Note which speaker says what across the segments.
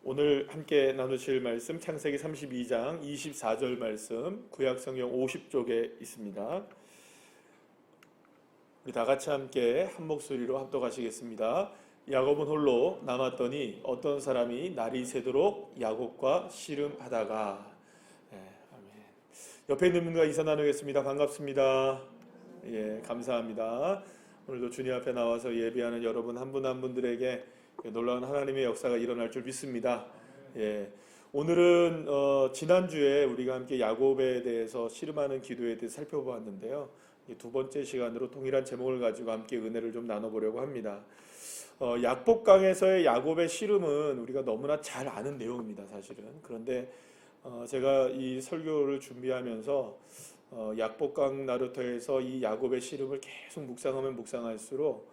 Speaker 1: 오늘 함께 나누실 말씀 창세기 32장 24절 말씀 구약성경 50쪽에 있습니다. 우리 다 같이 함께 한 목소리로 합독하시겠습니다. 야곱은 홀로 남았더니 어떤 사람이 날이 새도록 야곱과 씨름하다가. 아멘. 옆에 있는 분과 인사 나누겠습니다. 반갑습니다. 감사합니다. 오늘도 주님 앞에 나와서 예배하는 여러분 한 분 한 분들에게 놀라운 하나님의 역사가 일어날 줄 믿습니다. 오늘은 지난주에 우리가 함께 야곱에 대해서 씨름하는 기도에 대해서 살펴보았는데요. 두 번째 시간으로 동일한 제목을 가지고 함께 은혜를 좀 나눠보려고 합니다. 약복강에서의 야곱의 씨름은 우리가 너무나 잘 아는 내용입니다, 사실은. 그런데 제가 이 설교를 준비하면서 약복강 나루터에서 이 야곱의 씨름을 계속 묵상하면 묵상할수록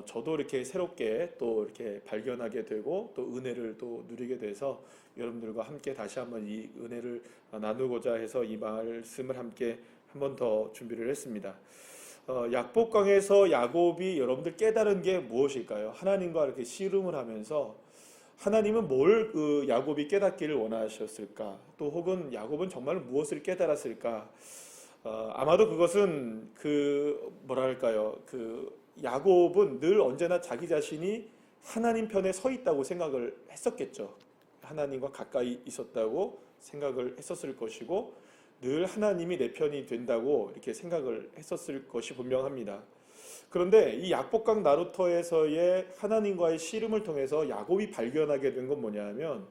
Speaker 1: 저도 이렇게 새롭게 또 이렇게 발견하게 되고 또 은혜를 또 누리게 돼서 여러분들과 함께 다시 한번 이 은혜를 나누고자 해서 이 말씀을 함께 한 번 더 준비를 했습니다. 약복강에서 야곱이 여러분들 깨달은 게 무엇일까요? 하나님과 이렇게 씨름을 하면서 하나님은 뭘 야곱이 깨닫기를 원하셨을까? 또 혹은 야곱은 정말 무엇을 깨달았을까? 아마도 그것은 야곱은 늘 언제나 자기 자신이 하나님 편에 서 있다고 생각을 했었겠죠. 하나님과 가까이 있었다고 생각을 했었을 것이고 늘 하나님이 내 편이 된다고 이렇게 생각을 했었을 것이 분명합니다. 그런데 이 약복강 나루터에서의 하나님과의 씨름을 통해서 야곱이 발견하게 된 건 뭐냐면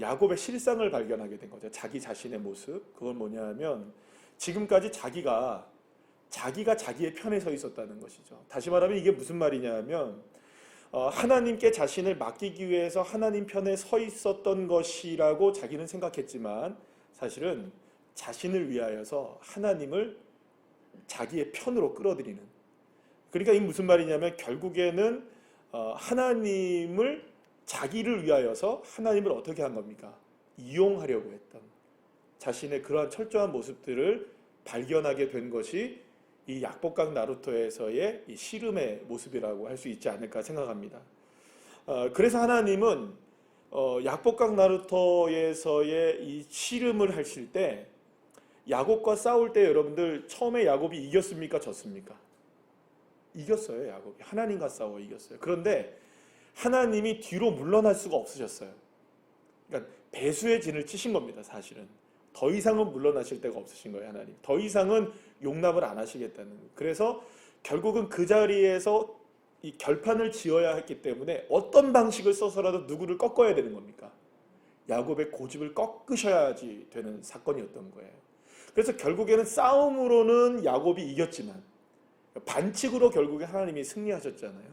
Speaker 1: 야곱의 실상을 발견하게 된 거죠. 자기 자신의 모습. 그건 뭐냐면 지금까지 자기가 자기의 편에 서 있었다는 것이죠. 다시 말하면 이게 무슨 말이냐면 하나님께 자신을 맡기기 위해서 하나님 편에 서 있었던 것이라고 자기는 생각했지만 사실은 자신을 위하여서 하나님을 자기의 편으로 끌어들이는, 그러니까 이 무슨 말이냐면 결국에는 하나님을 자기를 위하여서 하나님을 어떻게 한 겁니까? 이용하려고 했던 자신의 그러한 철저한 모습들을 발견하게 된 것이 이 약복강 나루터에서의 이 씨름의 모습이라고 할 수 있지 않을까 생각합니다. 그래서 하나님은 약복강 나루터에서의 이 씨름을 하실 때 야곱과 싸울 때 여러분들 처음에 야곱이 이겼습니까? 졌습니까? 이겼어요. 야곱이 하나님과 싸워 이겼어요. 그런데 하나님이 뒤로 물러날 수가 없으셨어요. 그러니까 배수의 진을 치신 겁니다. 사실은 더 이상은 물러나실 데가 없으신 거예요. 하나님 더 이상은 용납을 안 하시겠다는 거예요. 그래서 결국은 그 자리에서 이 결판을 지어야 했기 때문에 어떤 방식을 써서라도 누구를 꺾어야 되는 겁니까? 야곱의 고집을 꺾으셔야지 되는 사건이었던 거예요. 그래서 결국에는 싸움으로는 야곱이 이겼지만 반칙으로 결국에 하나님이 승리하셨잖아요.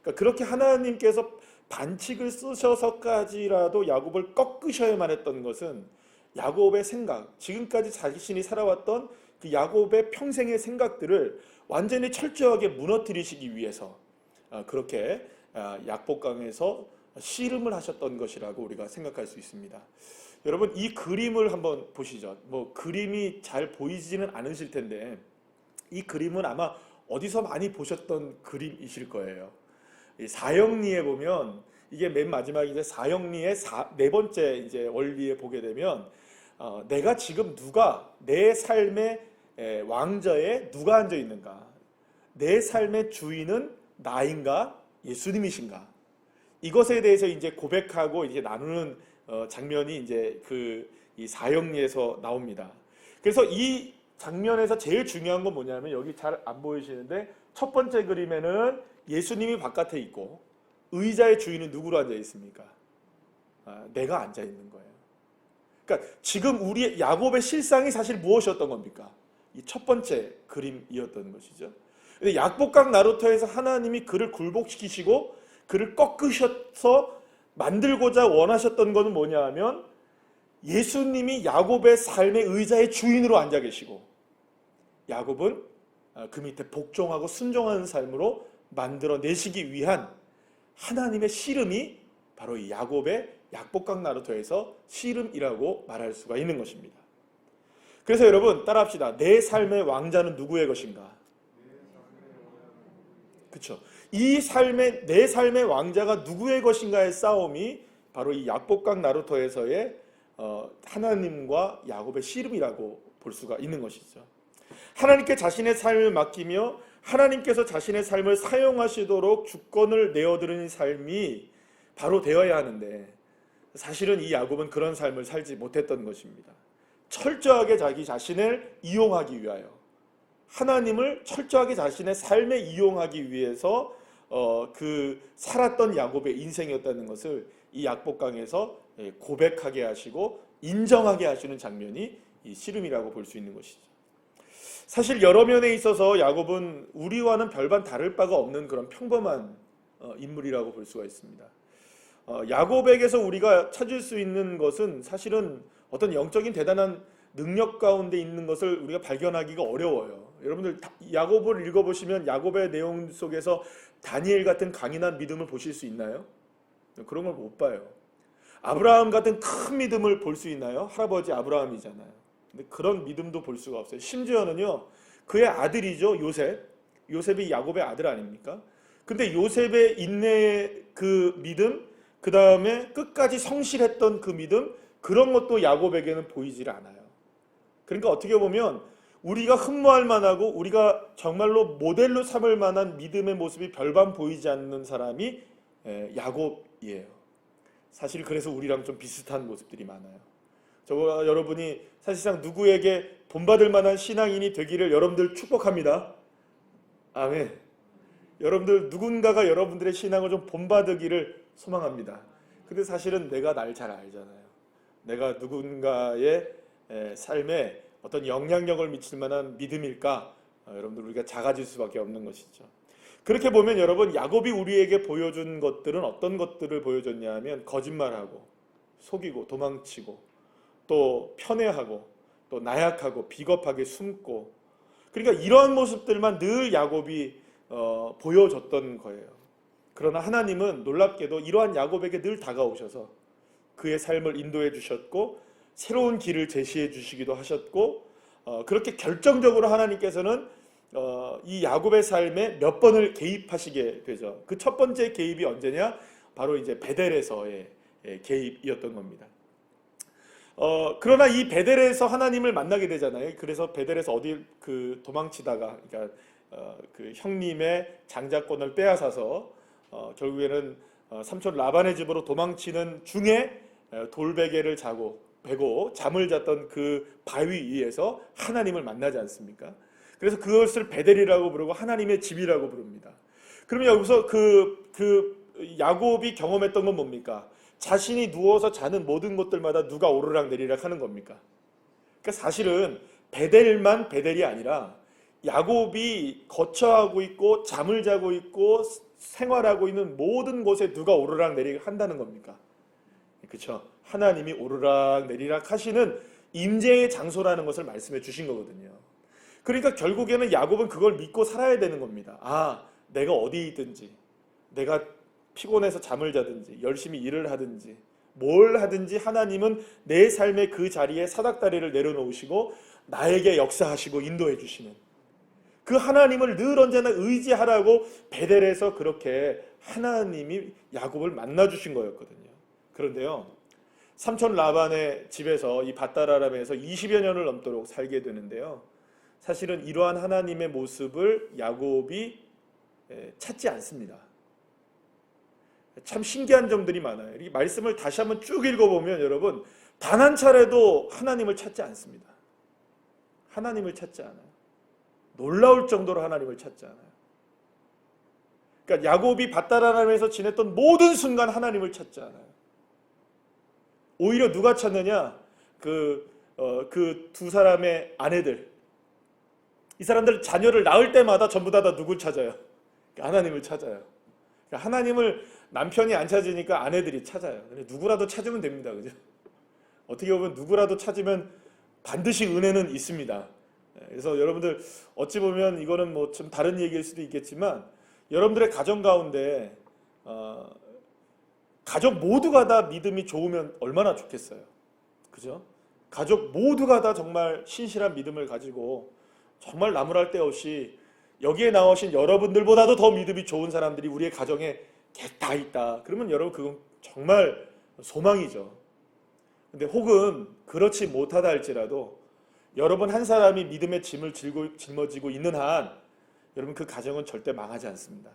Speaker 1: 그러니까 그렇게 하나님께서 반칙을 쓰셔서까지라도 야곱을 꺾으셔야만 했던 것은 야곱의 생각, 지금까지 자신이 살아왔던 그 야곱의 평생의 생각들을 완전히 철저하게 무너뜨리시기 위해서 그렇게 약복강에서 씨름을 하셨던 것이라고 우리가 생각할 수 있습니다. 여러분 이 그림을 한번 보시죠. 그림이 잘 보이지는 않으실 텐데 이 그림은 아마 어디서 많이 보셨던 그림이실 거예요. 이 사형리에 보면 이게 맨 마지막 이제 사형리의 네 번째 이제 원리에 보게 되면 내가 지금 내 삶의 왕좌에 누가 앉아 있는가? 내 삶의 주인은 나인가? 예수님이신가? 이것에 대해서 이제 고백하고 이제 나누는 장면이 이제 이 사형리에서 나옵니다. 그래서 이 장면에서 제일 중요한 건 뭐냐면 여기 잘 안 보이시는데 첫 번째 그림에는 예수님이 바깥에 있고 의자의 주인은 누구로 앉아 있습니까? 내가 앉아 있는 거예요. 그러니까 지금 우리 야곱의 실상이 사실 무엇이었던 겁니까? 이 첫 번째 그림이었던 것이죠. 근데 약복강 나루터에서 하나님이 그를 굴복시키시고 그를 꺾으셔서 만들고자 원하셨던 것은 뭐냐 하면 예수님이 야곱의 삶의 의자의 주인으로 앉아 계시고 야곱은 그 밑에 복종하고 순종하는 삶으로 만들어내시기 위한 하나님의 씨름이 바로 이 야곱의 약복강 나루터에서 씨름이라고 말할 수가 있는 것입니다. 그래서 여러분 따라합시다. 내 삶의 왕자는 누구의 것인가? 그렇죠. 내 삶의 왕자가 누구의 것인가의 싸움이 바로 이 약복강 나루토에서의 하나님과 야곱의 씨름이라고 볼 수가 있는 것이죠. 하나님께 자신의 삶을 맡기며 하나님께서 자신의 삶을 사용하시도록 주권을 내어드리는 삶이 바로 되어야 하는데, 사실은 이 야곱은 그런 삶을 살지 못했던 것입니다. 철저하게 자기 자신을 이용하기 위하여, 하나님을 철저하게 자신의 삶에 이용하기 위해서 그 살았던 야곱의 인생이었다는 것을 이 약복강에서 고백하게 하시고 인정하게 하시는 장면이 이 씨름이라고 볼 수 있는 것이죠. 사실 여러 면에 있어서 야곱은 우리와는 별반 다를 바가 없는 그런 평범한 인물이라고 볼 수가 있습니다. 야곱에게서 우리가 찾을 수 있는 것은 사실은 어떤 영적인 대단한 능력 가운데 있는 것을 우리가 발견하기가 어려워요. 여러분들 야곱을 읽어보시면 야곱의 내용 속에서 다니엘 같은 강인한 믿음을 보실 수 있나요? 그런 걸 못 봐요. 아브라함 같은 큰 믿음을 볼 수 있나요? 할아버지 아브라함이잖아요. 근데 그런 믿음도 볼 수가 없어요. 심지어는요, 그의 아들이죠, 요셉이 야곱의 아들 아닙니까? 근데 요셉의 인내의 그 믿음, 그 다음에 끝까지 성실했던 그 믿음, 그런 것도 야곱에게는 보이질 않아요. 그러니까 어떻게 보면 우리가 흠모할 만하고 우리가 정말로 모델로 삼을 만한 믿음의 모습이 별반 보이지 않는 사람이 야곱이에요. 사실 그래서 우리랑 좀 비슷한 모습들이 많아요. 저와 여러분이 사실상 누구에게 본받을 만한 신앙인이 되기를 여러분들 축복합니다. 아멘. 여러분들 누군가가 여러분들의 신앙을 좀 본받기를 소망합니다. 근데 사실은 내가 날 잘 알잖아요. 내가 누군가의 삶에 어떤 영향력을 미칠 만한 믿음일까? 여러분들 우리가 작아질 수밖에 없는 것이죠. 그렇게 보면 여러분, 야곱이 우리에게 보여준 것들은 어떤 것들을 보여줬냐 하면 거짓말하고 속이고 도망치고 또 편애하고 또 나약하고 비겁하게 숨고, 그러니까 이러한 모습들만 늘 야곱이 보여줬던 거예요. 그러나 하나님은 놀랍게도 이러한 야곱에게 늘 다가오셔서 그의 삶을 인도해 주셨고 새로운 길을 제시해 주시기도 하셨고, 그렇게 결정적으로 하나님께서는 이 야곱의 삶에 몇 번을 개입하시게 되죠. 그 첫 번째 개입이 언제냐? 바로 이제 베델에서의 개입이었던 겁니다. 그러나 이 베델에서 하나님을 만나게 되잖아요. 그래서 베델에서 어디 도망치다가, 그러니까 그 형님의 장자권을 빼앗아서 결국에는 삼촌 라반의 집으로 도망치는 중에 돌베개를 베고 잠을 잤던 그 바위 위에서 하나님을 만나지 않습니까? 그래서 그것을 베델이라고 부르고 하나님의 집이라고 부릅니다. 그러면 여기서 그 야곱이 경험했던 건 뭡니까? 자신이 누워서 자는 모든 곳들마다 누가 오르락 내리락 하는 겁니까? 그러니까 사실은 베델만 베델이 아니라 야곱이 거처하고 있고 잠을 자고 있고 생활하고 있는 모든 곳에 누가 오르락 내리락 한다는 겁니까? 그렇죠? 하나님이 오르락 내리락 하시는 임재의 장소라는 것을 말씀해 주신 거거든요. 그러니까 결국에는 야곱은 그걸 믿고 살아야 되는 겁니다. 아, 내가 어디 있든지, 내가 피곤해서 잠을 자든지 열심히 일을 하든지 뭘 하든지 하나님은 내 삶의 그 자리에 사닥다리를 내려놓으시고 나에게 역사하시고 인도해 주시는 그 하나님을 늘 언제나 의지하라고 베델에서 그렇게 하나님이 야곱을 만나 주신 거였거든요. 그런데요, 삼촌 라반의 집에서 이 밧다라람에서 20여 년을 넘도록 살게 되는데요, 사실은 이러한 하나님의 모습을 야곱이 찾지 않습니다. 참 신기한 점들이 많아요. 이 말씀을 다시 한번 쭉 읽어보면 여러분, 단 한 차례도 하나님을 찾지 않습니다. 하나님을 찾지 않아요. 놀라울 정도로 하나님을 찾지 않아요. 그러니까 야곱이 밧다라람에서 지냈던 모든 순간 하나님을 찾지 않아요. 오히려 누가 찾느냐? 그 두 사람의 아내들, 이 사람들 자녀를 낳을 때마다 전부 다 누굴 찾아요? 하나님을 찾아요. 하나님을 남편이 안 찾으니까 아내들이 찾아요. 누구라도 찾으면 됩니다. 그죠? 어떻게 보면 누구라도 찾으면 반드시 은혜는 있습니다. 그래서 여러분들 어찌 보면 이거는 뭐 좀 다른 얘기일 수도 있겠지만, 여러분들의 가정 가운데 가족 모두가 다 믿음이 좋으면 얼마나 좋겠어요. 그죠? 가족 모두가 다 정말 신실한 믿음을 가지고 정말 나무랄 데 없이 여기에 나오신 여러분들보다도 더 믿음이 좋은 사람들이 우리의 가정에 다 있다. 그러면 여러분, 그건 정말 소망이죠. 근데 혹은 그렇지 못하다 할지라도 여러분 한 사람이 믿음의 짐을 짊어지고 있는 한 여러분 그 가정은 절대 망하지 않습니다.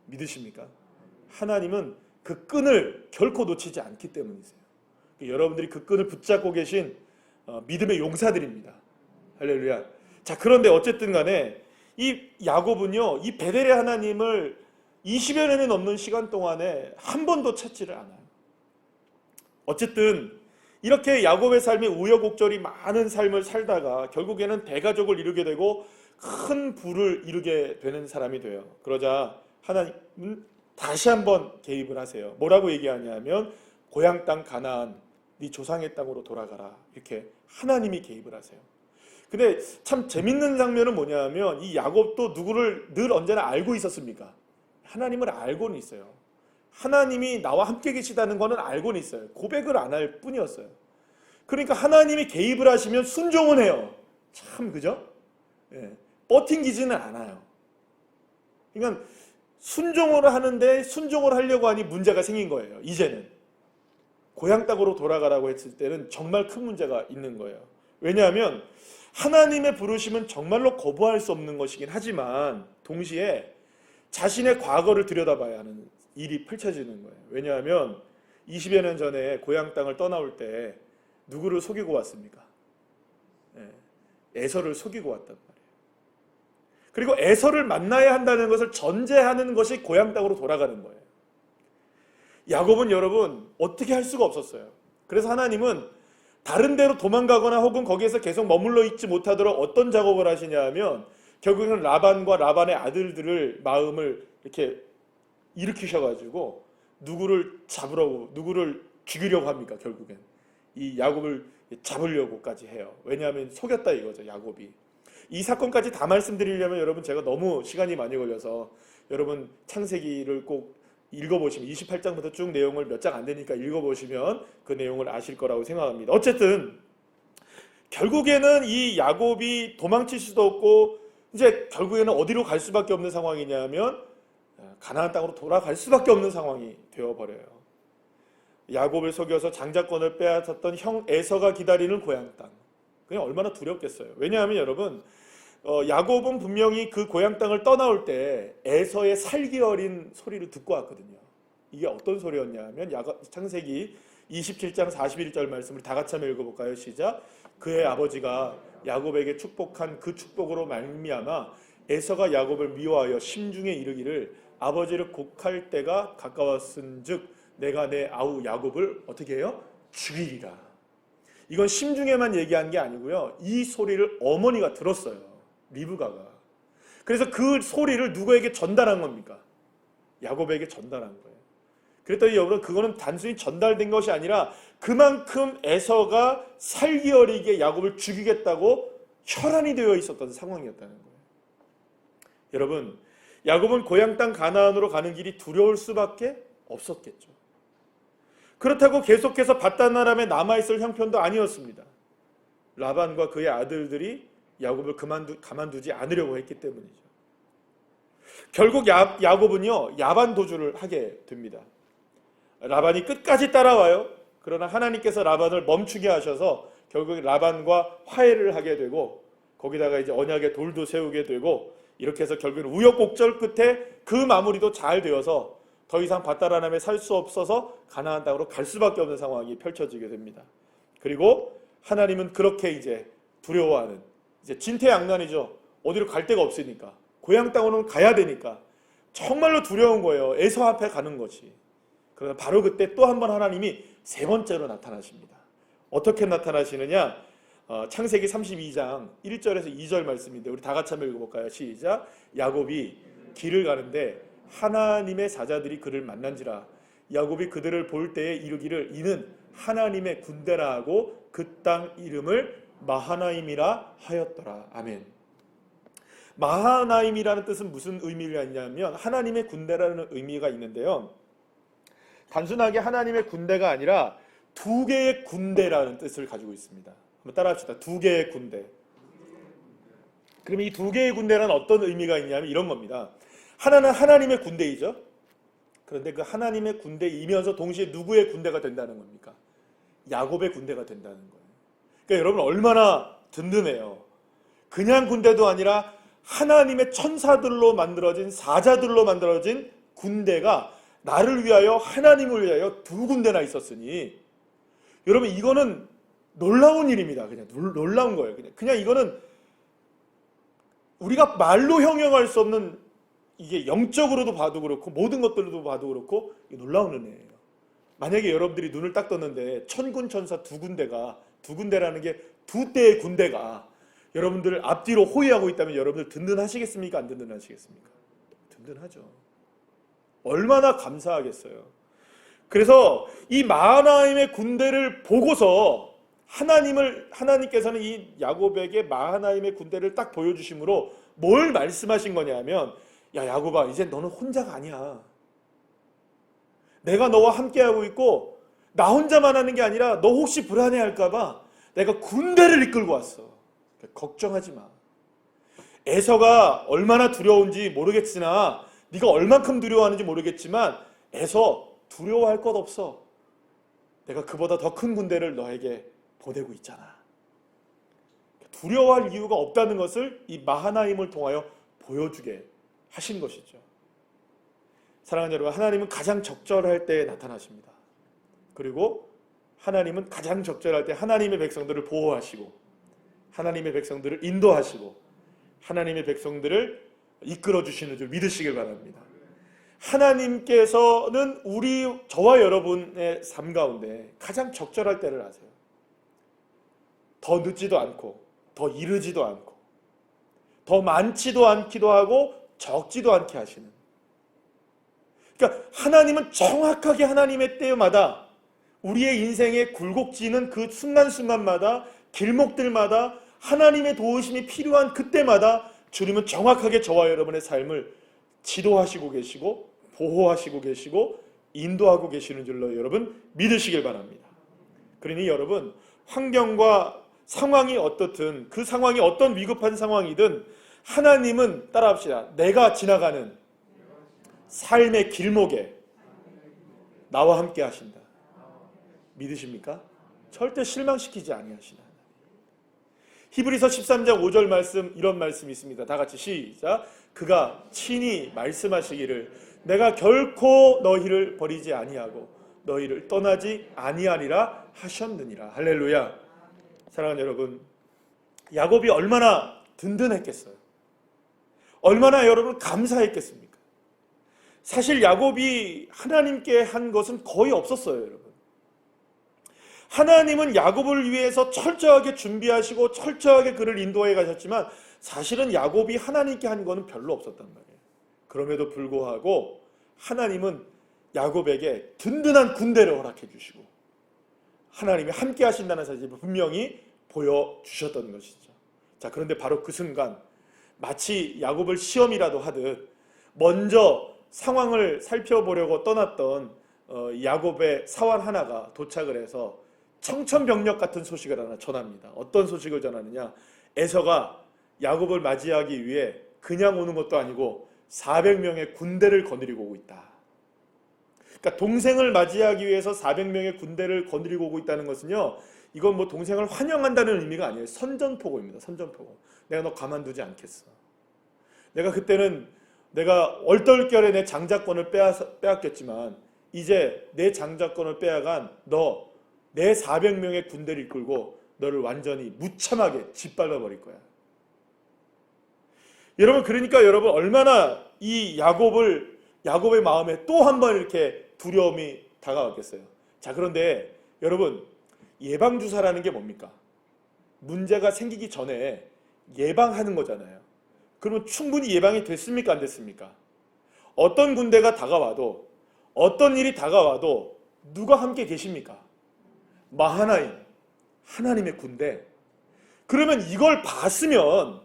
Speaker 1: 믿으십니까? 하나님은 그 끈을 결코 놓치지 않기 때문이세요. 여러분들이 그 끈을 붙잡고 계신 믿음의 용사들입니다. 할렐루야. 자, 그런데 어쨌든 간에 이 야곱은요, 이 베델의 하나님을 20여 년이 넘는 시간 동안에 한 번도 찾지를 않아요. 어쨌든 이렇게 야곱의 삶이 우여곡절이 많은 삶을 살다가 결국에는 대가족을 이루게 되고 큰 부를 이루게 되는 사람이 돼요. 그러자 하나님은 다시 한번 개입을 하세요. 뭐라고 얘기하냐면 고향 땅 가나안 네 조상의 땅으로 돌아가라. 이렇게 하나님이 개입을 하세요. 근데 참 재밌는 장면은 뭐냐면 이 야곱도 누구를 늘 언제나 알고 있었습니까? 하나님을 알고는 있어요. 하나님이 나와 함께 계시다는 거는 알고는 있어요. 고백을 안 할 뿐이었어요. 그러니까 하나님이 개입을 하시면 순종은 해요. 참 그죠? 예, 버팅기지는 않아요. 그러니까 순종을 하는데 순종을 하려고 하니 문제가 생긴 거예요. 이제는 고향 땅으로 돌아가라고 했을 때는 정말 큰 문제가 있는 거예요. 왜냐하면 하나님의 부르심은 정말로 거부할 수 없는 것이긴 하지만 동시에 자신의 과거를 들여다봐야 하는 일이 펼쳐지는 거예요. 왜냐하면 20여 년 전에 고향 땅을 떠나올 때 누구를 속이고 왔습니까? 에서를 속이고 왔단 말이에요. 그리고 에서를 만나야 한다는 것을 전제하는 것이 고향 땅으로 돌아가는 거예요. 야곱은 여러분 어떻게 할 수가 없었어요. 그래서 하나님은 다른 데로 도망가거나 혹은 거기에서 계속 머물러 있지 못하도록 어떤 작업을 하시냐 하면 결국에는 라반과 라반의 아들들을 마음을 이렇게 일으키셔가지고 누구를 잡으려고 누구를 죽이려고 합니까? 결국엔 이 야곱을 잡으려고까지 해요. 왜냐하면 속였다 이거죠. 야곱이. 이 사건까지 다 말씀드리려면 여러분 제가 너무 시간이 많이 걸려서 여러분 창세기를 꼭 읽어보시면 28장부터 쭉 내용을 몇 장 안 되니까 읽어보시면 그 내용을 아실 거라고 생각합니다. 어쨌든 결국에는 이 야곱이 도망칠 수도 없고 이제 결국에는 어디로 갈 수밖에 없는 상황이냐면 가나안 땅으로 돌아갈 수밖에 없는 상황이 되어버려요. 야곱을 속여서 장자권을 빼앗았던 형 에서가 기다리는 고향 땅. 그냥 얼마나 두렵겠어요. 왜냐하면 여러분 야곱은 분명히 그 고향 땅을 떠나올 때 에서의 살기 어린 소리를 듣고 왔거든요. 이게 어떤 소리였냐 하면 창세기 27장 41절 말씀을 다 같이 한번 읽어볼까요? 시작. 그의 아버지가 야곱에게 축복한 그 축복으로 말미암아 에서가 야곱을 미워하여 심중에 이르기를 아버지를 곡할 때가 가까웠은즉 내가 내 아우 야곱을 어떻게 해요? 죽이리라. 이건 심중에만 얘기한 게 아니고요. 이 소리를 어머니가 들었어요. 리브가가. 그래서 그 소리를 누구에게 전달한 겁니까? 야곱에게 전달한 거예요. 그랬더니 여러분 그거는 단순히 전달된 것이 아니라 그만큼 에서가 살기 어리게 야곱을 죽이겠다고 혈안이 되어 있었던 상황이었다는 거예요. 여러분 야곱은 고향 땅 가나안으로 가는 길이 두려울 수밖에 없었겠죠. 그렇다고 계속해서 밧단 아람에 남아있을 형편도 아니었습니다. 라반과 그의 아들들이 야곱을 가만두지 않으려고 했기 때문이죠. 결국 야곱은요 야반 도주를 하게 됩니다. 라반이 끝까지 따라와요. 그러나 하나님께서 라반을 멈추게 하셔서 결국 라반과 화해를 하게 되고 거기다가 이제 언약의 돌도 세우게 되고 이렇게 해서 결국은 우여곡절 끝에 그 마무리도 잘 되어서 더 이상 밧단 아람에 살 수 없어서 가나안 땅으로 갈 수밖에 없는 상황이 펼쳐지게 됩니다. 그리고 하나님은 그렇게 이제 두려워하는 이제 진퇴양난이죠. 어디로 갈 데가 없으니까 고향 땅으로는 가야 되니까 정말로 두려운 거예요. 에서 앞에 가는 것이. 그러나 바로 그때 또 한 번 하나님이 세 번째로 나타나십니다. 어떻게 나타나시느냐? 창세기 32장 1절에서 2절 말씀인데 우리 다 같이 한번 읽어볼까요? 시작. 야곱이 길을 가는데 하나님의 사자들이 그를 만난지라. 야곱이 그들을 볼 때에 이르기를 이는 하나님의 군대라 하고 그 땅 이름을 마하나임이라 하였더라. 아멘. 마하나임이라는 뜻은 무슨 의미가 있냐면 하나님의 군대라는 의미가 있는데요. 단순하게 하나님의 군대가 아니라 두 개의 군대라는 뜻을 가지고 있습니다. 한번 따라합시다. 두 개의 군대. 그럼 이 두 개의 군대란 어떤 의미가 있냐면 이런 겁니다. 하나는 하나님의 군대이죠. 그런데 그 하나님의 군대이면서 동시에 누구의 군대가 된다는 겁니까? 야곱의 군대가 된다는 거예요. 그러니까 여러분 얼마나 든든해요. 그냥 군대도 아니라 하나님의 천사들로 만들어진, 사자들로 만들어진 군대가 나를 위하여, 하나님을 위하여 두 군데나 있었으니, 여러분 이거는 놀라운 일입니다. 그냥 놀라운 거예요. 그냥 이거는 우리가 말로 형용할 수 없는, 이게 영적으로도 봐도 그렇고 모든 것들로도 봐도 그렇고 놀라운 은혜예요. 만약에 여러분들이 눈을 딱 떴는데 천군 천사 두 군데라는 게 두 대의 군대가 여러분들 앞뒤로 호위하고 있다면 여러분들 든든하시겠습니까? 안 든든하시겠습니까? 든든하죠. 얼마나 감사하겠어요. 그래서 이 마하나임의 군대를 보고서 하나님께서는 이 야곱에게 마하나임의 군대를 딱 보여주심으로 뭘 말씀하신 거냐면, 야 야곱아, 이제 너는 혼자가 아니야. 내가 너와 함께하고 있고 나 혼자만 하는 게 아니라 너 혹시 불안해할까 봐 내가 군대를 이끌고 왔어. 걱정하지 마. 에서가 얼마나 두려운지 모르겠으나, 네가 얼만큼 두려워하는지 모르겠지만 에서 두려워할 것 없어. 내가 그보다 더 큰 군대를 너에게 보내고 있잖아. 두려워할 이유가 없다는 것을 이 마하나임을 통하여 보여주게 하신 것이죠. 사랑하는 여러분, 하나님은 가장 적절할 때 나타나십니다. 그리고 하나님은 가장 적절할 때 하나님의 백성들을 보호하시고 하나님의 백성들을 인도하시고 하나님의 백성들을 이끌어 주시는 줄 믿으시길 바랍니다. 하나님께서는 저와 여러분의 삶 가운데 가장 적절할 때를 아세요. 더 늦지도 않고 더 이르지도 않고 더 많지도 않기도 하고 적지도 않게 하시는, 그러니까 하나님은 정확하게 하나님의 때마다 우리의 인생의 굴곡지는 그 순간순간마다, 길목들마다 하나님의 도우심이 필요한 그때마다 주님은 정확하게 저와 여러분의 삶을 지도하시고 계시고 보호하시고 계시고 인도하고 계시는 줄로 여러분 믿으시길 바랍니다. 그러니 여러분, 환경과 상황이 어떻든, 그 상황이 어떤 위급한 상황이든 하나님은, 따라합시다, 내가 지나가는 삶의 길목에 나와 함께 하신다. 믿으십니까? 절대 실망시키지 아니하시나. 히브리서 13장 5절 말씀, 이런 말씀이 있습니다. 다 같이 시작. 그가 친히 말씀하시기를 내가 결코 너희를 버리지 아니하고 너희를 떠나지 아니하리라 하셨느니라. 할렐루야. 사랑하는 여러분, 야곱이 얼마나 든든했겠어요. 얼마나 여러분 감사했겠습니까? 사실 야곱이 하나님께 한 것은 거의 없었어요, 여러분. 하나님은 야곱을 위해서 철저하게 준비하시고 철저하게 그를 인도해 가셨지만 사실은 야곱이 하나님께 한 거는 별로 없었단 말이에요. 그럼에도 불구하고 하나님은 야곱에게 든든한 군대를 허락해 주시고 하나님이 함께 하신다는 사실을 분명히 보여주셨던 것이죠. 자, 그런데 바로 그 순간 마치 야곱을 시험이라도 하듯 먼저 상황을 살펴보려고 떠났던 야곱의 사환 하나가 도착을 해서 청천벽력 같은 소식을 하나 전합니다. 어떤 소식을 전하느냐? 에서가 야곱을 맞이하기 위해 그냥 오는 것도 아니고 400명의 군대를 거느리고 오고 있다. 그러니까 동생을 맞이하기 위해서 400명의 군대를 거느리고 오고 있다는 것은요, 이건 뭐 동생을 환영한다는 의미가 아니에요. 선전포고입니다. 선전포고. 내가 너 가만두지 않겠어. 내가 그때는 내가 얼떨결에 내 장자권을 빼앗겼지만 이제 내 장자권을 빼앗간 너, 내 400명의 군대를 이끌고 너를 완전히 무참하게 짓밟아 버릴 거야. 여러분, 그러니까 여러분 얼마나 이 야곱의 마음에 또 한 번 이렇게 두려움이 다가왔겠어요. 자, 그런데 여러분, 예방주사라는 게 뭡니까? 문제가 생기기 전에 예방하는 거잖아요. 그러면 충분히 예방이 됐습니까? 안 됐습니까? 어떤 군대가 다가와도, 어떤 일이 다가와도 누가 함께 계십니까? 마하나임, 하나님의 군대. 그러면 이걸 봤으면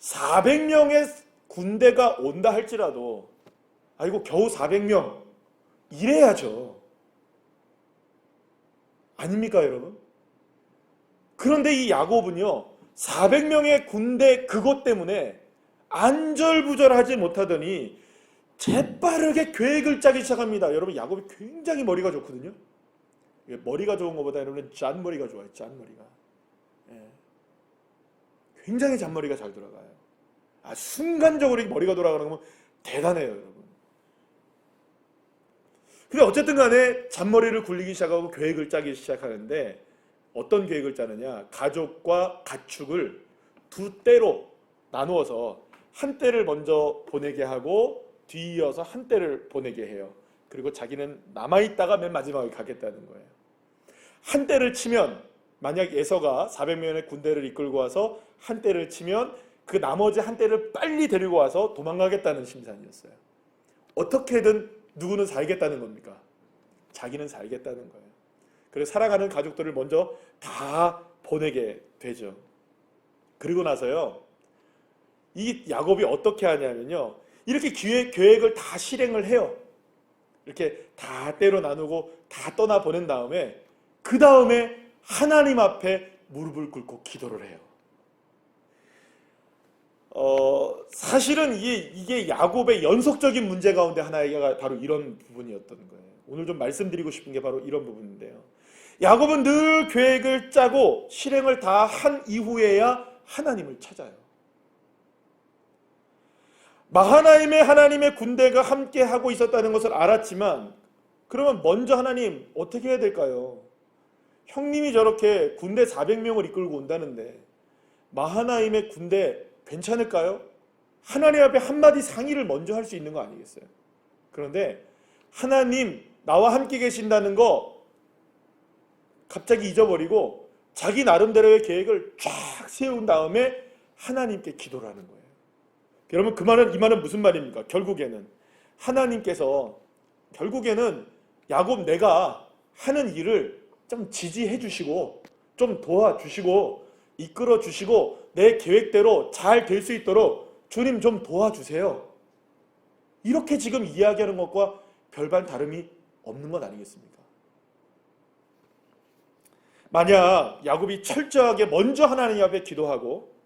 Speaker 1: 400명의 군대가 온다 할지라도 아이고 겨우 400명 이래야죠. 아닙니까 여러분? 그런데 이 야곱은요, 400명의 군대 그것 때문에 안절부절하지 못하더니 재빠르게 계획을 짜기 시작합니다. 여러분 야곱이 굉장히 머리가 좋거든요. 머리가 좋은 것보다 여러분 짠머리가 좋아요. 짠머리가. 예. 굉장히 잔머리가 잘 돌아가요. 순간적으로 머리가 돌아가는 건 대단해요, 여러분. 근데 어쨌든 간에 잔머리를 굴리기 시작하고 계획을 짜기 시작하는데 어떤 계획을 짜느냐? 가족과 가축을 두 떼로 나누어서 한 떼를 먼저 보내게 하고 뒤이어서 한 떼를 보내게 해요. 그리고 자기는 남아있다가 맨 마지막에 가겠다는 거예요. 한 떼를 치면 만약 에서가 400명의 군대를 이끌고 와서 한 떼를 치면 그 나머지 한 떼를 빨리 데리고 와서 도망가겠다는 심산이었어요. 어떻게든 누구는 살겠다는 겁니까? 자기는 살겠다는 거예요. 그래서 살아가는 가족들을 먼저 다 보내게 되죠. 그리고 나서요, 이 야곱이 어떻게 하냐면요, 이렇게 계획을 다 실행을 해요. 이렇게 다 떼로 나누고 다 떠나 보낸 다음에 그 다음에 하나님 앞에 무릎을 꿇고 기도를 해요. 사실은 이게 야곱의 연속적인 문제 가운데 하나가 바로 이런 부분이었던 거예요. 오늘 좀 말씀드리고 싶은 게 바로 이런 부분인데요. 야곱은 늘 계획을 짜고 실행을 다 한 이후에야 하나님을 찾아요. 마하나임에 하나님의 군대가 함께 하고 있었다는 것을 알았지만, 그러면 먼저 하나님 어떻게 해야 될까요? 형님이 저렇게 군대 400명을 이끌고 온다는데 마하나임의 군대 괜찮을까요? 하나님 앞에 한마디 상의를 먼저 할 수 있는 거 아니겠어요? 그런데 하나님 나와 함께 계신다는 거 갑자기 잊어버리고 자기 나름대로의 계획을 쫙 세운 다음에 하나님께 기도를 하는 거예요. 여러분 이 말은 무슨 말입니까? 결국에는 하나님께서 야곱 내가 하는 일을 좀 지지해 주시고 좀 도와주시고 이끌어 주시고 내 계획대로 잘 될 수 있도록 주님 좀 도와주세요. 이렇게 지금 이야기하는 것과 별반 다름이 없는 것 아니겠습니까? 만약 야곱이 철저하게 먼저 하나님 앞에 기도하고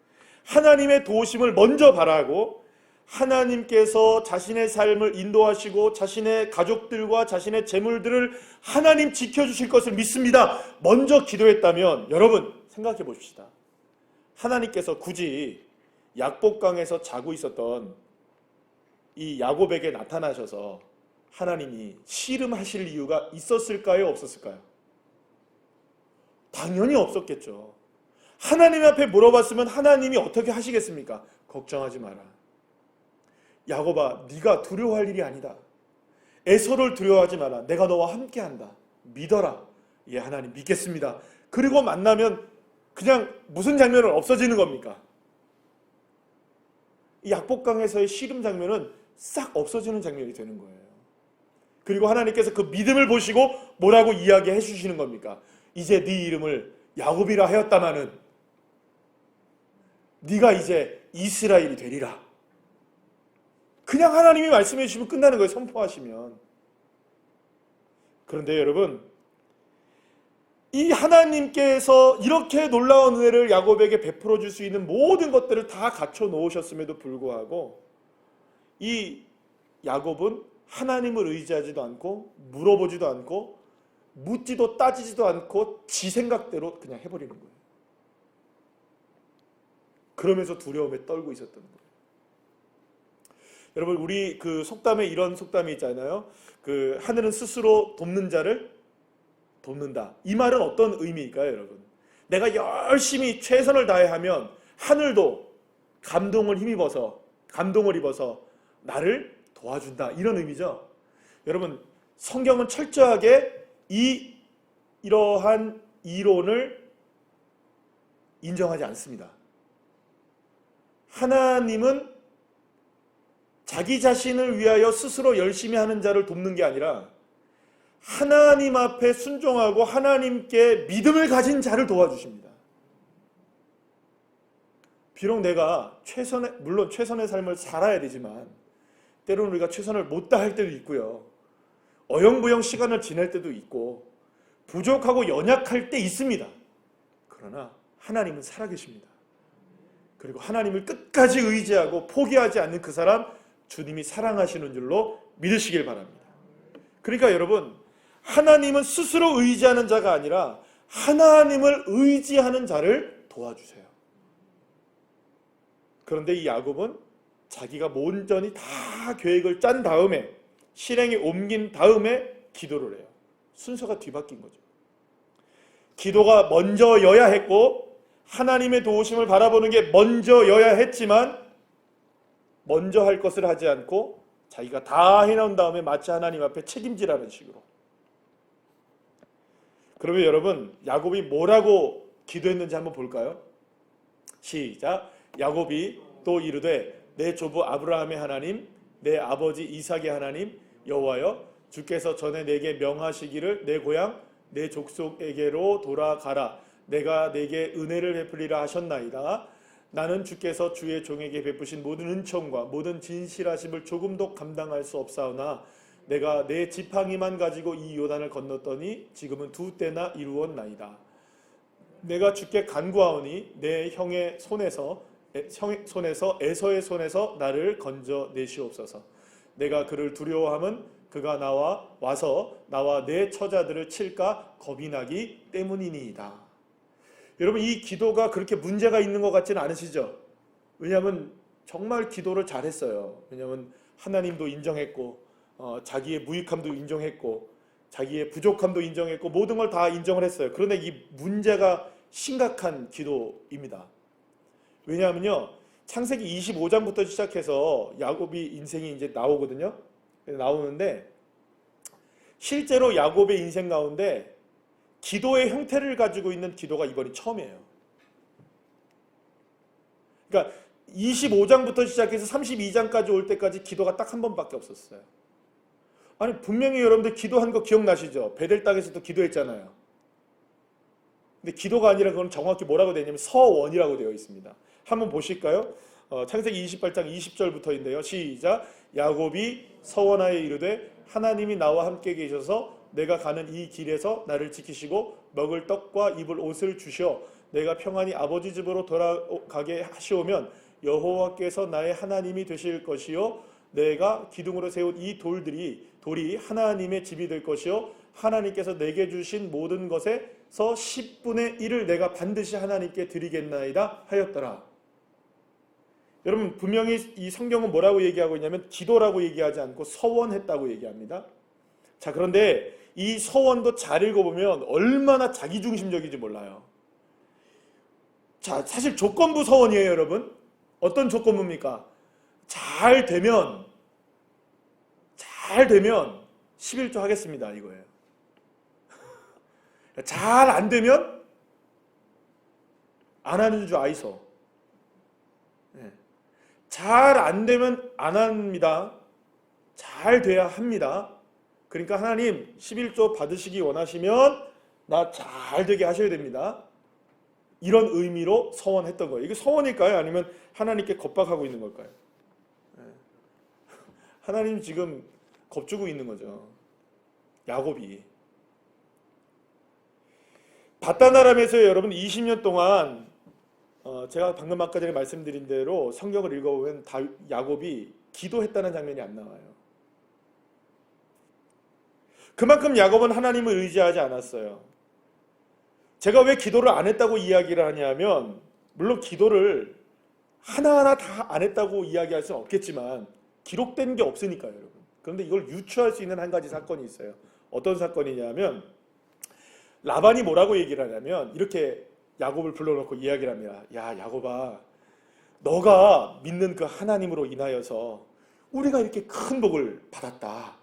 Speaker 1: 하나님의 도우심을 먼저 바라고 하나님께서 자신의 삶을 인도하시고 자신의 가족들과 자신의 재물들을 하나님 지켜주실 것을 믿습니다. 먼저 기도했다면 여러분 생각해 봅시다. 하나님께서 굳이 약복강에서 자고 있었던 이 야곱에게 나타나셔서 하나님이 씨름하실 이유가 있었을까요? 없었을까요? 당연히 없었겠죠. 하나님 앞에 물어봤으면 하나님이 어떻게 하시겠습니까? 걱정하지 마라. 야곱아, 네가 두려워할 일이 아니다. 에서를 두려워하지 마라. 내가 너와 함께한다. 믿어라. 예, 하나님 믿겠습니다. 그리고 만나면 그냥 무슨 장면은 없어지는 겁니까? 이 약복강에서의 씨름 장면은 싹 없어지는 장면이 되는 거예요. 그리고 하나님께서 그 믿음을 보시고 뭐라고 이야기해 주시는 겁니까? 이제 네 이름을 야곱이라 하였다마는 네가 이제 이스라엘이 되리라. 그냥 하나님이 말씀해 주시면 끝나는 거예요. 선포하시면. 그런데 여러분, 이 하나님께서 이렇게 놀라운 은혜를 야곱에게 베풀어 줄 수 있는 모든 것들을 다 갖춰 놓으셨음에도 불구하고 이 야곱은 하나님을 의지하지도 않고 물어보지도 않고 묻지도 따지지도 않고 지 생각대로 그냥 해버리는 거예요. 그러면서 두려움에 떨고 있었던 거예요. 여러분, 우리 그 속담에 이런 속담이 있잖아요. 그 하늘은 스스로 돕는 자를 돕는다. 이 말은 어떤 의미일까요, 여러분? 내가 열심히 최선을 다해 하면 하늘도 감동을 입어서 나를 도와준다. 이런 의미죠. 여러분, 성경은 철저하게 이러한 이론을 인정하지 않습니다. 하나님은 자기 자신을 위하여 스스로 열심히 하는 자를 돕는 게 아니라 하나님 앞에 순종하고 하나님께 믿음을 가진 자를 도와주십니다. 비록 내가 물론 최선의 삶을 살아야 되지만 때로는 우리가 최선을 못 다할 때도 있고요. 어영부영 시간을 지낼 때도 있고 부족하고 연약할 때 있습니다. 그러나 하나님은 살아계십니다. 그리고 하나님을 끝까지 의지하고 포기하지 않는 그 사람 주님이 사랑하시는 줄로 믿으시길 바랍니다. 그러니까 여러분, 하나님은 스스로 의지하는 자가 아니라 하나님을 의지하는 자를 도와주세요. 그런데 이 야곱은 자기가 온전히 다 계획을 짠 다음에, 실행에 옮긴 다음에 기도를 해요. 순서가 뒤바뀐 거죠. 기도가 먼저여야 했고 하나님의 도우심을 바라보는 게 먼저여야 했지만 먼저 할 것을 하지 않고 자기가 다 해놓은 다음에 마치 하나님 앞에 책임지라는 식으로. 그러면 여러분, 야곱이 뭐라고 기도했는지 한번 볼까요? 시작. 야곱이 또 이르되 내 조부 아브라함의 하나님, 내 아버지 이삭의 하나님 여호와여, 주께서 전에 내게 명하시기를 내 고향 내 족속에게로 돌아가라. 내가 내게 은혜를 베풀리라 하셨나이다. 나는 주께서 주의 종에게 베푸신 모든 은총과 모든 진실하심을 조금도 감당할 수 없사오나 내가 내 지팡이만 가지고 이 요단을 건넜더니 지금은 2때나 이루었나이다. 내가 주께 간구하오니 내 형의 손에서 에서의 손에서 나를 건져내시옵소서. 내가 그를 두려워함은 그가 와서 나와 내 처자들을 칠까 겁이 나기 때문이니이다. 여러분, 이 기도가 그렇게 문제가 있는 것 같지는 않으시죠? 왜냐하면 정말 기도를 잘했어요. 왜냐하면 하나님도 인정했고 자기의 무익함도 인정했고 자기의 부족함도 인정했고 모든 걸 다 인정을 했어요. 그런데 이 문제가 심각한 기도입니다. 왜냐하면요, 창세기 25장부터 시작해서 야곱이 인생이 이제 나오거든요. 나오는데 실제로 야곱의 인생 가운데 기도의 형태를 가지고 있는 기도가 이번이 처음이에요. 그러니까 25장부터 시작해서 32장까지 올 때까지 기도가 딱 한 번밖에 없었어요. 아니, 분명히 여러분들 기도한 거 기억나시죠? 베델 땅에서도 기도했잖아요. 근데 기도가 아니라 그건 정확히 뭐라고 되어 있냐면 서원이라고 되어 있습니다. 한번 보실까요? 창세기 28장 20절부터인데요. 시작. 야곱이 서원하여 이르되 하나님이 나와 함께 계셔서 내가 가는 이 길에서 나를 지키시고 먹을 떡과 입을 옷을 주셔 내가 평안히 아버지 집으로 돌아가게 하시오면 여호와께서 나의 하나님이 되실 것이요 내가 기둥으로 세운 이 돌이 하나님의 집이 될 것이요 하나님께서 내게 주신 모든 것에서 10분의 1을 내가 반드시 하나님께 드리겠나이다 하였더라. 여러분, 분명히 이 성경은 뭐라고 얘기하고 있냐면 기도라고 얘기하지 않고 서원했다고 얘기합니다. 자, 그런데 이 서원도 잘 읽어보면 얼마나 자기중심적인지 몰라요. 자, 사실 조건부 서원이에요, 여러분. 어떤 조건부입니까? 잘 되면 11조 하겠습니다, 이거예요. 잘 안 되면 안 하는 줄 아이소. 잘 안 되면 안 합니다. 잘 돼야 합니다. 그러니까 하나님 11조 받으시기 원하시면 나 잘 되게 하셔야 됩니다. 이런 의미로 서원했던 거예요. 이게 서원일까요? 아니면 하나님께 겁박하고 있는 걸까요? 하나님 지금 겁주고 있는 거죠. 야곱이. 바다나람에서 여러분 20년 동안 제가 방금 아까 전에 말씀드린 대로 성경을 읽어보면 야곱이 기도했다는 장면이 안 나와요. 그만큼 야곱은 하나님을 의지하지 않았어요. 제가 왜 기도를 안 했다고 이야기를 하냐면 물론 기도를 하나하나 다 안 했다고 이야기할 수는 없겠지만 기록된 게 없으니까요, 여러분. 그런데 이걸 유추할 수 있는 한 가지 사건이 있어요. 어떤 사건이냐면 라반이 뭐라고 얘기를 하냐면 이렇게 야곱을 불러놓고 이야기를 합니다. 야, 야곱아, 너가 믿는 그 하나님으로 인하여서 우리가 이렇게 큰 복을 받았다.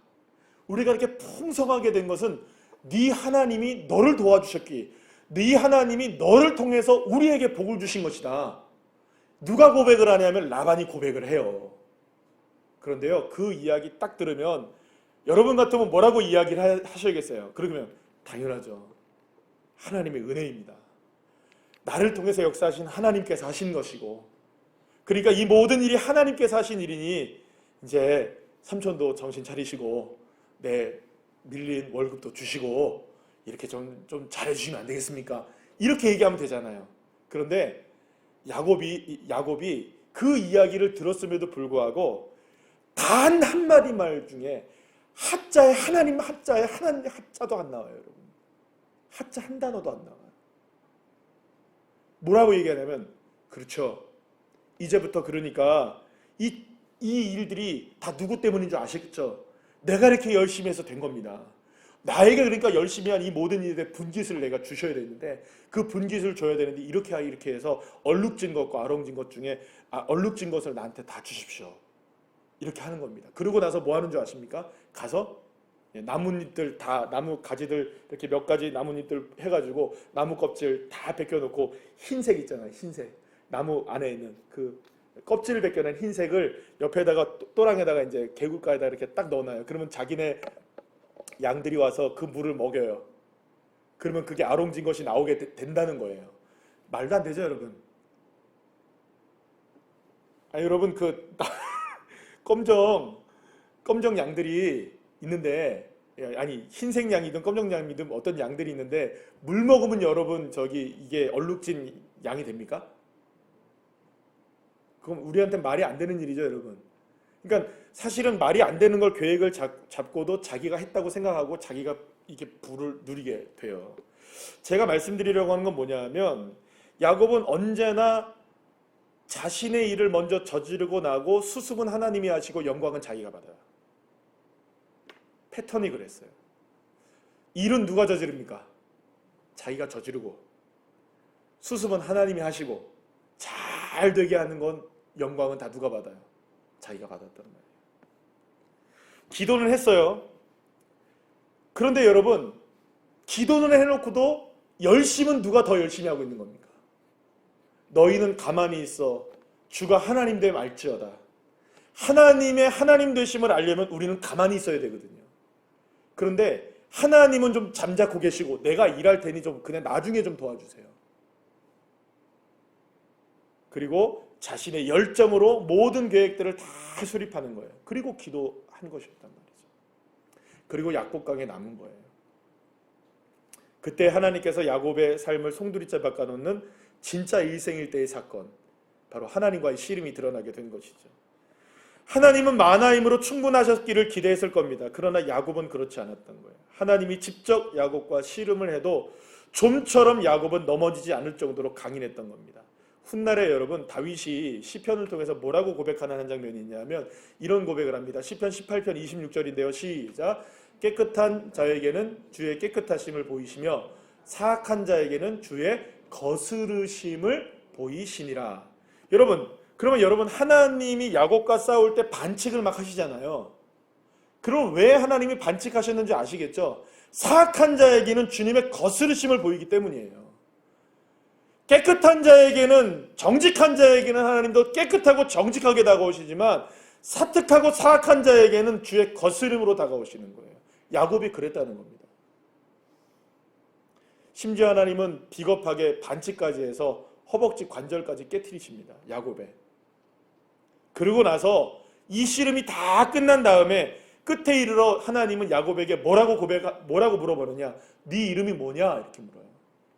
Speaker 1: 우리가 이렇게 풍성하게 된 것은 네 하나님이 너를 도와주셨기, 네 하나님이 너를 통해서 우리에게 복을 주신 것이다. 누가 고백을 하냐면 라반이 고백을 해요. 그런데요, 그 이야기 딱 들으면 여러분 같으면 뭐라고 이야기를 하셔야겠어요? 그러면 당연하죠. 하나님의 은혜입니다. 나를 통해서 역사하신 하나님께서 하신 것이고, 그러니까 이 모든 일이 하나님께서 하신 일이니 이제 삼촌도 정신 차리시고 내 밀린 월급도 주시고 이렇게 좀 잘해주시면 안 되겠습니까? 이렇게 얘기하면 되잖아요. 그런데 야곱이 그 이야기를 들었음에도 불구하고 단 한마디 말 중에 하자에 하나님 하자에 하나님 하자도 안 나와요, 여러분. 하자 한 단어도 안 나와요. 뭐라고 얘기하냐면, 그렇죠. 이제부터 그러니까 이 일들이 다 누구 때문인 줄 아시겠죠? 내가 이렇게 열심히 해서 된 겁니다. 나에게 그러니까 열심히 한 이 모든 일에 분깃을 내가 주셔야 되는데, 그 분깃을 줘야 되는데 이렇게 해서 얼룩진 것과 아롱진 것 중에 얼룩진 것을 나한테 다 주십시오. 이렇게 하는 겁니다. 그러고 나서 뭐 하는 줄 아십니까? 가서 나뭇잎들 다, 나무 가지들 이렇게 몇 가지 나뭇잎들 해가지고 나무 껍질 다 벗겨놓고, 흰색 있잖아요, 흰색. 나무 안에 있는 그 껍질을 벗겨낸 흰색을 옆에다가 또랑에다가 이제 개굴가에다 이렇게 딱 넣어놔요. 그러면 자기네 양들이 와서 그 물을 먹여요. 그러면 그게 아롱진 것이 나오게 된다는 거예요. 말도 안 되죠, 여러분? 여러분, 그 검정 양들이 있는데, 아니 흰색 양이든 검정 양이든 어떤 양들이 있는데, 물 먹으면 여러분 이게 얼룩진 양이 됩니까? 그럼 우리한테 말이 안 되는 일이죠, 여러분. 그러니까 사실은 말이 안 되는 걸 계획을 잡고도 자기가 했다고 생각하고 자기가 이게 부를 누리게 돼요. 제가 말씀드리려고 하는 건 뭐냐면, 야곱은 언제나 자신의 일을 먼저 저지르고 나고 수습은 하나님이 하시고 영광은 자기가 받아요. 패턴이 그랬어요. 일은 누가 저지릅니까? 자기가 저지르고, 수습은 하나님이 하시고, 잘 되게 하는 건 영광은 다 누가 받아요? 자기가 받았단 말이에요. 기도는 했어요. 그런데 여러분, 기도는 해놓고도 열심은 누가 더 열심히 하고 있는 겁니까? 너희는 가만히 있어 주가 하나님 됨 알지어다. 하나님의 하나님 되심을 알려면 우리는 가만히 있어야 되거든요. 그런데 하나님은 좀 잠자코 계시고, 내가 일할 테니 좀 그냥 나중에 좀 도와주세요. 그리고 자신의 열정으로 모든 계획들을 다 수립하는 거예요. 그리고 기도한 것이었단 말이죠. 그리고 야곱강에 남은 거예요. 그때 하나님께서 야곱의 삶을 송두리째 바꿔놓는 진짜 일생일대의 사건, 바로 하나님과의 씨름이 드러나게 된 것이죠. 하나님은 많아임으로 충분하셨기를 기대했을 겁니다. 그러나 야곱은 그렇지 않았던 거예요. 하나님이 직접 야곱과 씨름을 해도 좀처럼 야곱은 넘어지지 않을 정도로 강인했던 겁니다. 훗날에 여러분, 다윗이 시편을 통해서 뭐라고 고백하는 한 장면이 있냐면 이런 고백을 합니다. 시편 18편 26절인데요. 시작. 깨끗한 자에게는 주의 깨끗하심을 보이시며 사악한 자에게는 주의 거스르심을 보이시니라. 여러분, 그러면 여러분, 하나님이 야곱과 싸울 때 반칙을 막 하시잖아요. 그럼 왜 하나님이 반칙하셨는지 아시겠죠? 사악한 자에게는 주님의 거스르심을 보이기 때문이에요. 깨끗한 자에게는, 정직한 자에게는 하나님도 깨끗하고 정직하게 다가오시지만 사특하고 사악한 자에게는 주의 거스름으로 다가오시는 거예요. 야곱이 그랬다는 겁니다. 심지어 하나님은 비겁하게 반칙까지 해서 허벅지 관절까지 깨트리십니다. 야곱에. 그러고 나서 이 씨름이 다 끝난 다음에 끝에 이르러 하나님은 야곱에게 뭐라고 물어보느냐? 네 이름이 뭐냐? 이렇게 물어요.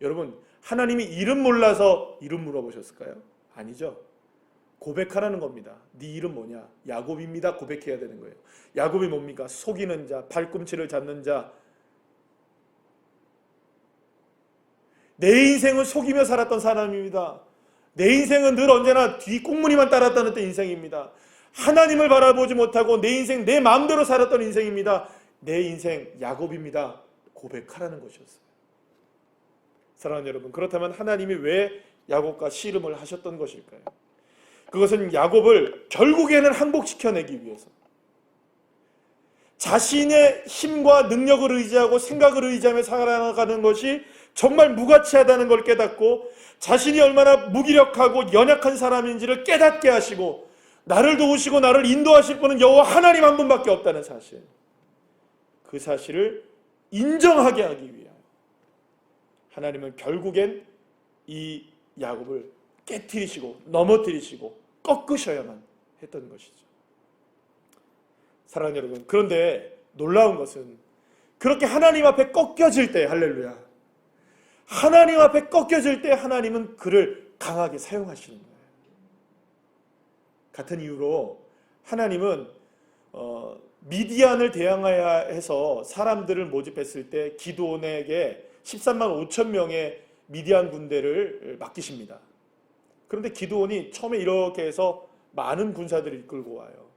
Speaker 1: 여러분, 하나님이 이름 몰라서 이름 물어보셨을까요? 아니죠. 고백하라는 겁니다. 네 이름 뭐냐? 야곱입니다. 고백해야 되는 거예요. 야곱이 뭡니까? 속이는 자, 발꿈치를 잡는 자. 내 인생을 속이며 살았던 사람입니다. 내 인생은 늘 언제나 뒷꽁무니만 따랐다는 인생입니다. 하나님을 바라보지 못하고 내 인생 내 마음대로 살았던 인생입니다. 내 인생 야곱입니다. 고백하라는 것이었어요. 사랑하는 여러분, 그렇다면 하나님이 왜 야곱과 씨름을 하셨던 것일까요? 그것은 야곱을 결국에는 항복시켜내기 위해서, 자신의 힘과 능력을 의지하고 생각을 의지하며 살아가는 것이 정말 무가치하다는 걸 깨닫고, 자신이 얼마나 무기력하고 연약한 사람인지를 깨닫게 하시고, 나를 도우시고 나를 인도하실 분은 여호와 하나님 한 분밖에 없다는 사실, 그 사실을 인정하게 하기 위하여 하나님은 결국엔 이 야곱을 깨트리시고 넘어뜨리시고 꺾으셔야만 했던 것이죠. 사랑하는 여러분, 그런데 놀라운 것은 그렇게 하나님 앞에 꺾여질 때, 할렐루야, 하나님 앞에 꺾여질 때 하나님은 그를 강하게 사용하시는 거예요. 같은 이유로 하나님은 미디안을 대항해야 해서 사람들을 모집했을 때 기드온에게 13만 5천 명의 미디안 군대를 맡기십니다. 그런데 기드온이 처음에 이렇게 해서 많은 군사들을 이끌고 와요.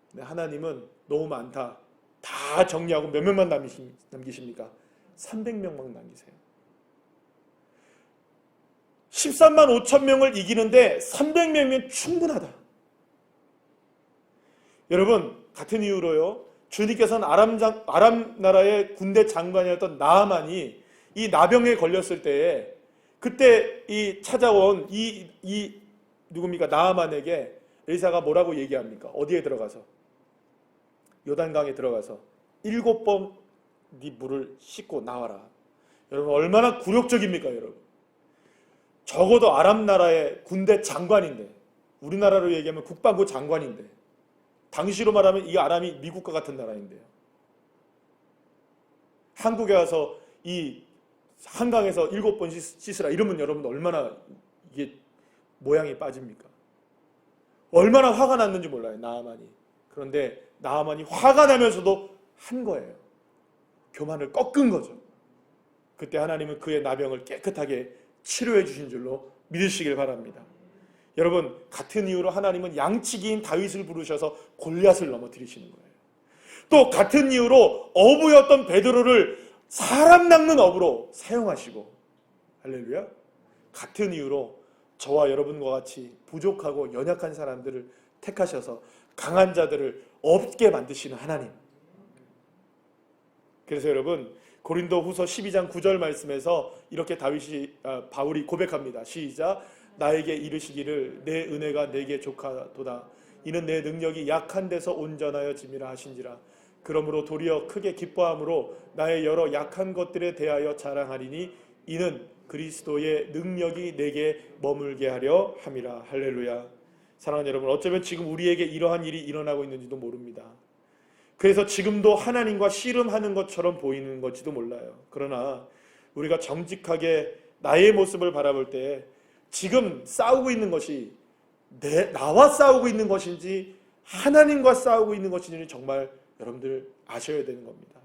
Speaker 1: 근데 하나님은 너무 많다. 다 정리하고 몇 명만 남기십니까? 300명만 남기세요. 13만 5천 명을 이기는데 300명이면 충분하다. 여러분, 같은 이유로요, 주님께서는 아람 나라의 군대 장관이었던 나아만이 이 나병에 걸렸을 때에 그때 이 찾아온 누굽니까? 나아만에게 엘사가 뭐라고 얘기합니까? 어디에 들어가서? 요단강에 들어가서 7번 네 물을 씻고 나와라. 여러분, 얼마나 굴욕적입니까, 여러분? 적어도 아람 나라의 군대 장관인데, 우리나라로 얘기하면 국방부 장관인데, 당시로 말하면 이 아람이 미국과 같은 나라인데요. 한국에 와서 이 한강에서 7번 씻으라 이러면 여러분 얼마나 이게 모양이 빠집니까? 얼마나 화가 났는지 몰라요, 나아만이. 그런데 나아만이 화가 나면서도 한 거예요. 교만을 꺾은 거죠. 그때 하나님은 그의 나병을 깨끗하게 치료해 주신 줄로 믿으시길 바랍니다. 여러분, 같은 이유로 하나님은 양치기인 다윗을 부르셔서 골리앗을 넘어뜨리시는 거예요. 또 같은 이유로 어부였던 베드로를 사람 낚는 어부로 사용하시고, 할렐루야, 같은 이유로 저와 여러분과 같이 부족하고 연약한 사람들을 택하셔서 강한 자들을 없게 만드시는 하나님. 그래서 여러분, 고린도 후서 12장 9절 말씀에서 이렇게 바울이 고백합니다. 시작. 나에게 이르시기를 내 은혜가 내게 족하도다. 이는 내 능력이 약한 데서 온전하여 짐이라 하신지라. 그러므로 도리어 크게 기뻐함으로 나의 여러 약한 것들에 대하여 자랑하리니 이는 그리스도의 능력이 내게 머물게 하려 함이라. 할렐루야. 사랑하는 여러분, 어쩌면 지금 우리에게 이러한 일이 일어나고 있는지도 모릅니다. 그래서 지금도 하나님과 씨름하는 것처럼 보이는 것지도 몰라요. 그러나 우리가 정직하게 나의 모습을 바라볼 때 지금 싸우고 있는 것이 나와 싸우고 있는 것인지 하나님과 싸우고 있는 것인지 정말 여러분들 아셔야 되는 겁니다.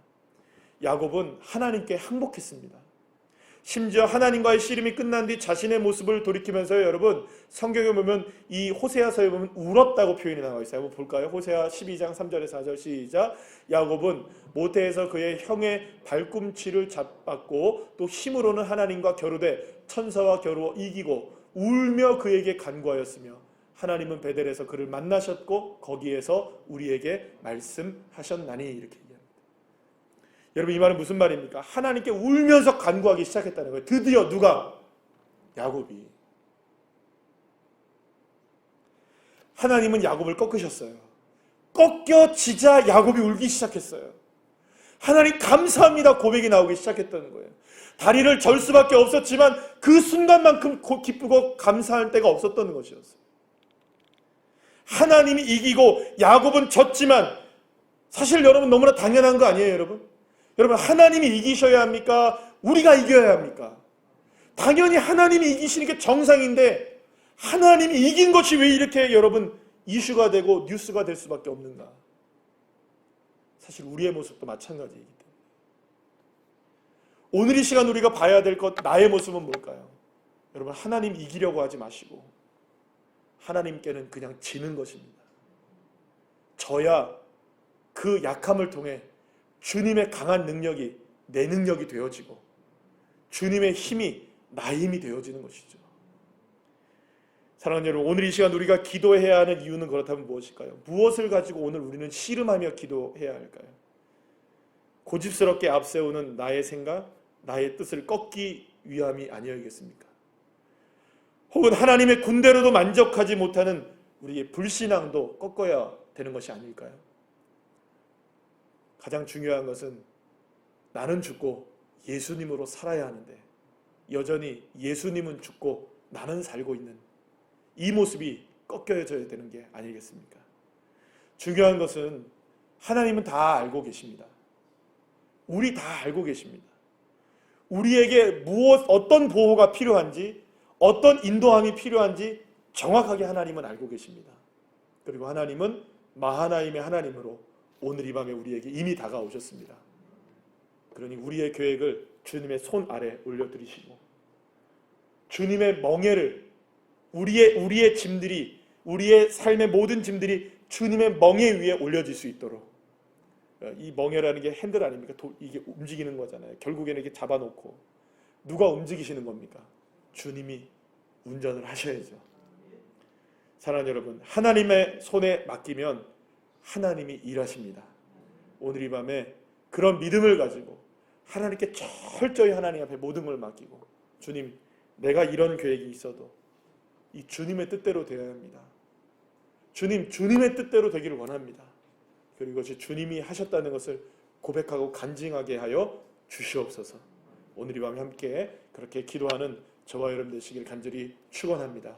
Speaker 1: 야곱은 하나님께 항복했습니다. 심지어 하나님과의 씨름이 끝난 뒤 자신의 모습을 돌이키면서 여러분, 성경에 보면 이 호세아서에 보면 울었다고 표현이 나와 있어요. 한번 볼까요? 호세아 12장 3절에서 4절 시작. 야곱은 모태에서 그의 형의 발꿈치를 잡았고 또 힘으로는 하나님과 겨루되 천사와 겨루어 이기고 울며 그에게 간구하였으며 하나님은 베델에서 그를 만나셨고 거기에서 우리에게 말씀하셨나니. 이렇게 얘기합니다. 여러분, 이 말은 무슨 말입니까? 하나님께 울면서 간구하기 시작했다는 거예요. 드디어 누가? 야곱이. 하나님은 야곱을 꺾으셨어요. 꺾여지자 야곱이 울기 시작했어요. 하나님 감사합니다 고백이 나오기 시작했다는 거예요. 다리를 절 수밖에 없었지만 그 순간만큼 기쁘고 감사할 때가 없었던 것이었어요. 하나님이 이기고 야곱은 졌지만 사실 여러분 너무나 당연한 거 아니에요, 여러분? 여러분, 하나님이 이기셔야 합니까? 우리가 이겨야 합니까? 당연히 하나님이 이기시는 게 정상인데 하나님이 이긴 것이 왜 이렇게 여러분 이슈가 되고 뉴스가 될 수밖에 없는가? 사실 우리의 모습도 마찬가지이기 때문에 오늘 이 시간 우리가 봐야 될 것, 나의 모습은 뭘까요? 여러분, 하나님 이기려고 하지 마시고 하나님께는 그냥 지는 것입니다. 져야 그 약함을 통해 주님의 강한 능력이 내 능력이 되어지고 주님의 힘이 나의 힘이 되어지는 것이죠. 사랑하는 여러분, 오늘 이 시간 우리가 기도해야 하는 이유는 그렇다면 무엇일까요? 무엇을 가지고 오늘 우리는 씨름하며 기도해야 할까요? 고집스럽게 앞세우는 나의 생각, 나의 뜻을 꺾기 위함이 아니었겠습니까? 혹은 하나님의 군대로도 만족하지 못하는 우리의 불신앙도 꺾어야 되는 것이 아닐까요? 가장 중요한 것은 나는 죽고 예수님으로 살아야 하는데 여전히 예수님은 죽고 나는 살고 있는 이 모습이 꺾여져야 되는 게 아니겠습니까? 중요한 것은 하나님은 다 알고 계십니다. 우리 다 알고 계십니다. 우리에게 어떤 보호가 필요한지, 어떤 인도함이 필요한지 정확하게 하나님은 알고 계십니다. 그리고 하나님은 마하나임의 하나님으로 오늘 이 밤에 우리에게 이미 다가오셨습니다. 그러니 우리의 계획을 주님의 손 아래 올려드리시고 주님의 멍에를 우리의 짐들이 우리의 삶의 모든 짐들이 주님의 멍에 위에 올려질 수 있도록 이 멍에라는 게 핸들 아닙니까? 이게 움직이는 거잖아요. 결국에는 이렇게 잡아놓고 누가 움직이시는 겁니까? 주님이 운전을 하셔야죠. 사랑하는 여러분, 하나님의 손에 맡기면 하나님이 일하십니다. 오늘 이 밤에 그런 믿음을 가지고 하나님께 철저히 하나님 앞에 모든 걸 맡기고 주님, 내가 이런 계획이 있어도 이 주님의 뜻대로 되어야 합니다. 주님, 주님의 뜻대로 되기를 원합니다. 그리고 이것이 주님이 하셨다는 것을 고백하고 간증하게 하여 주시옵소서. 오늘 이 밤에 함께 그렇게 기도하는 저와 여러분 되시길 간절히 축원합니다.